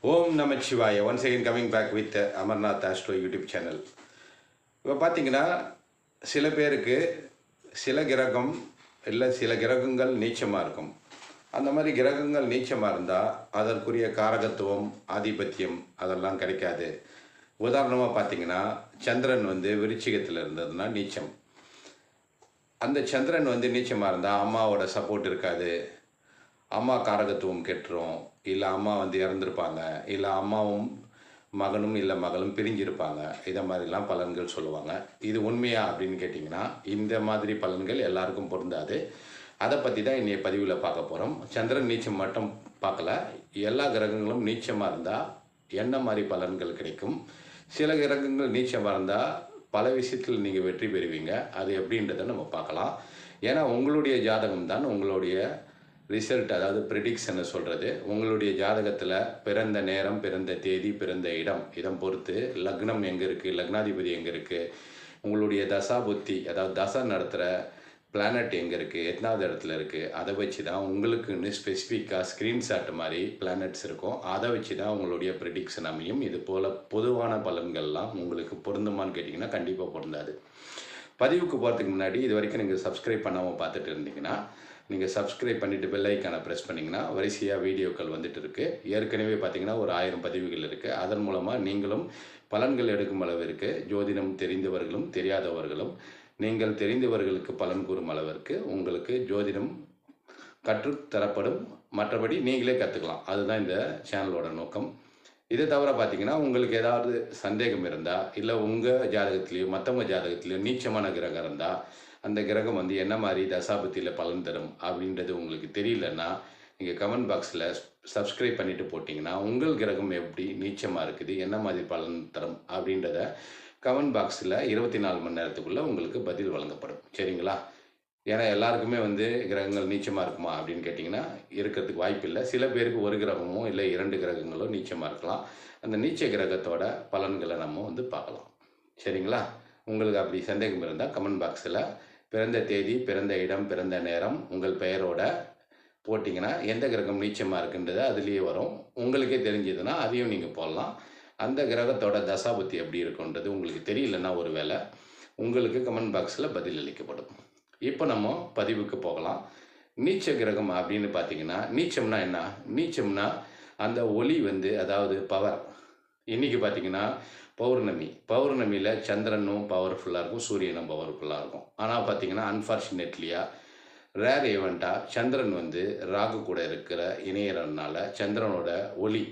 ஓம் நமச்சிவாய. Once again coming back with Amarnath Astro YouTube channel. இப்போ பார்த்தீங்கன்னா, சில பேருக்கு சில கிரகம் இல்லை சில கிரகங்கள் நீச்சமாக இருக்கும். அந்த மாதிரி கிரகங்கள் நீச்சமாக இருந்தால் அதற்குரிய காரகத்துவம், ஆதிபத்தியம் அதெல்லாம் கிடைக்காது. உதாரணமாக பார்த்தீங்கன்னா, சந்திரன் விருச்சிகத்தில் இருந்ததுன்னா நீச்சம். அந்த சந்திரன் நீச்சமாக இருந்தால் அம்மாவோட சப்போர்ட் இருக்காது. அம்மா காரகத்துவம் கெட்டுரும். இல்லை அம்மா இறந்துருப்பாங்க. இல்லை அம்மாவும் மகனும் இல்லை மகளும் பிரிஞ்சிருப்பாங்க. இதை மாதிரிலாம் பலன்கள் சொல்லுவாங்க. இது உண்மையா அப்படின்னு கேட்டிங்கன்னா, இந்த மாதிரி பலன்கள் எல்லாருக்கும் பொருந்தாது. அதை பற்றி தான் இன்றைய பதிவில் பார்க்க போகிறோம். சந்திரன் நீச்சம் மட்டும் பார்க்கல, எல்லா கிரகங்களும் நீச்சமாக இருந்தால் என்ன மாதிரி பலன்கள் கிடைக்கும். சில கிரகங்கள் நீச்சமாக இருந்தால் பல விஷயத்தில் நீங்கள் வெற்றி பெறுவீங்க. அது எப்படின்றத நம்ம பார்க்கலாம். ஏன்னா உங்களுடைய ஜாதகம் தான் உங்களுடைய ரிசல்ட், அதாவது ப்ரிடிக்ஷனை சொல்கிறது. உங்களுடைய ஜாதகத்தில் பிறந்த நேரம், பிறந்த தேதி, பிறந்த இடம் பொறுத்து லக்னம் எங்கே இருக்குது, லக்னாதிபதி எங்கே இருக்குது, உங்களுடைய தசா புத்தி, அதாவது தசை நடத்துகிற பிளானட் எங்கே இருக்குது, எத்தனாவது இடத்துல இருக்குது, அதை வச்சு தான் உங்களுக்குன்னு ஸ்பெசிஃபிக்காக ஸ்க்ரீன்ஷாட் மாதிரி பிளானட்ஸ் இருக்கும். அதை வச்சு தான் உங்களுடைய ப்ரிடிக்ஷன் அமையும். இது போல் பொதுவான பலன்கள்லாம் உங்களுக்கு பொருந்துமான்னு கேட்டிங்கன்னா கண்டிப்பாக பொருந்தாது. பதிவுக்கு போகிறதுக்கு முன்னாடி இது வரைக்கும் நீங்கள் சப்ஸ்கிரைப் பண்ணாமல் பார்த்துட்டு இருந்தீங்கன்னா, நீங்கள் சப்ஸ்கிரைப் பண்ணிவிட்டு பெல் ஐக்கானை ப்ரெஸ் பண்ணிங்கன்னா வரிசையாக வீடியோக்கள் வந்துட்டு இருக்குது. ஏற்கனவே பார்த்தீங்கன்னா ஒரு 1000 பதிவுகள் இருக்குது. அதன் மூலமாக நீங்களும் பலன்கள் எடுக்கும் அளவிற்கு ஜோதிடம் தெரிந்தவர்களும் தெரியாதவர்களும் நீங்கள் தெரிந்தவர்களுக்கு பலன் கூறும் அளவிற்கு உங்களுக்கு ஜோதிடம் கற்றுத்தரப்படும். மற்றபடி நீங்களே கற்றுக்கலாம். அதுதான் இந்த சேனலோட நோக்கம். இதை தவிர பார்த்தீங்கன்னா, உங்களுக்கு ஏதாவது சந்தேகம் இருந்தால், இல்லை உங்கள் ஜாதகத்திலையோ மற்றவங்க ஜாதகத்திலையோ நீச்சமான கிரகம் இருந்தால், அந்த கிரகம் என்ன மாதிரி தசாபத்தியில் பலன் தரும் அப்படின்றது உங்களுக்கு தெரியலன்னா, நீங்கள் கமெண்ட் பாக்ஸில் சப்ஸ்கிரைப் பண்ணிவிட்டு போட்டிங்கன்னா, உங்கள் கிரகம் எப்படி நீச்சமாக இருக்குது, என்ன மாதிரி பலன் தரும் அப்படின்றத கமெண்ட் பாக்ஸில் 24 மணி நேரத்துக்குள்ளே உங்களுக்கு பதில் வழங்கப்படும். சரிங்களா? ஏன்னா எல்லாருக்குமே கிரகங்கள் நீச்சமாக இருக்குமா அப்படின்னு கேட்டிங்கன்னா இருக்கிறதுக்கு வாய்ப்பு இல்லை. சில பேருக்கு ஒரு கிரகமோ இல்லை 2 கிரகங்களோ நீச்சமாக இருக்கலாம். அந்த நீச்ச கிரகத்தோட பலன்களை நம்ம பார்க்கலாம். சரிங்களா? உங்களுக்கு அப்படி சந்தேகம் இருந்தால் கமெண்ட் பாக்ஸில் பிறந்த தேதி, பிறந்த இடம், பிறந்த நேரம், உங்கள் பெயரோட போட்டிங்கன்னா எந்த கிரகம் நீச்சமாக இருக்குன்றதை அதுலேயே வரும். உங்களுக்கே தெரிஞ்சதுன்னா அதையும் நீங்கள் போடலாம். அந்த கிரகத்தோட தசாபுத்தி எப்படி இருக்குன்றது உங்களுக்கு தெரியலன்னா ஒரு வேளை உங்களுக்கு கமெண்ட் பாக்ஸில் பதில் அளிக்கப்படும். இப்போ நம்ம பதிவுக்கு போகலாம். நீச்ச கிரகம் அப்படின்னு பார்த்தீங்கன்னா, நீச்சம்னா என்ன? நீச்சம்னா அந்த ஒளி அதாவது பவர். இன்றைக்கி பார்த்தீங்கன்னா பௌர்ணமியில் சந்திரனும் பவர்ஃபுல்லாக இருக்கும், சூரியனும் பவர்ஃபுல்லாக இருக்கும். ஆனால் பார்த்தீங்கன்னா அன்ஃபார்ச்சுனேட்லியாக ரேர் ஈவெண்ட்டாக சந்திரன் ராகு கூட இருக்கிற இணையறதுனால சந்திரனோட ஒளி